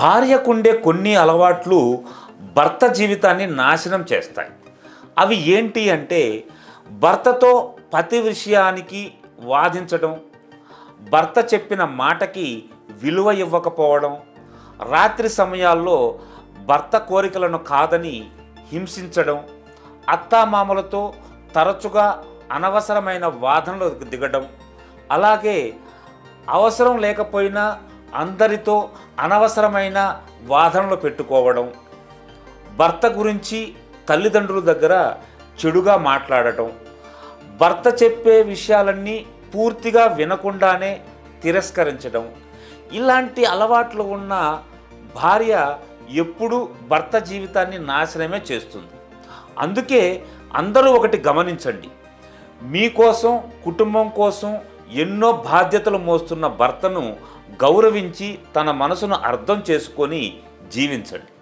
భార్యకుండే కొన్ని అలవాట్లు భర్త జీవితాన్ని నాశనం చేస్తాయి. అవి ఏంటి అంటే భర్తతో ప్రతి విషయానికి వాదించడం, భర్త చెప్పిన మాటకి విలువ ఇవ్వకపోవడం, రాత్రి సమయాల్లో భర్త కోరికలను కాదని హింసించడం, అత్తామామలతో తరచుగా అనవసరమైన వాదనలకు దిగడం, అలాగే అవసరం లేకపోయినా అందరితో అనవసరమైన వాదనలు పెట్టుకోవడం, భర్త గురించి తల్లిదండ్రుల దగ్గర చెడుగా మాట్లాడటం, భర్త చెప్పే విషయాలన్నీ పూర్తిగా వినకుండానే తిరస్కరించడం, ఇలాంటి అలవాట్లు ఉన్న భార్య ఎప్పుడూ భర్త జీవితాన్ని నాశనమే చేస్తుంది. అందుకే అందరూ ఒకటి గమనించండి, మీకోసం కుటుంబం కోసం ఎన్నో బాధ్యతలు మోస్తున్న భర్తను గౌరవించి తన మనసును అర్థం చేసుకొని జీవించండి.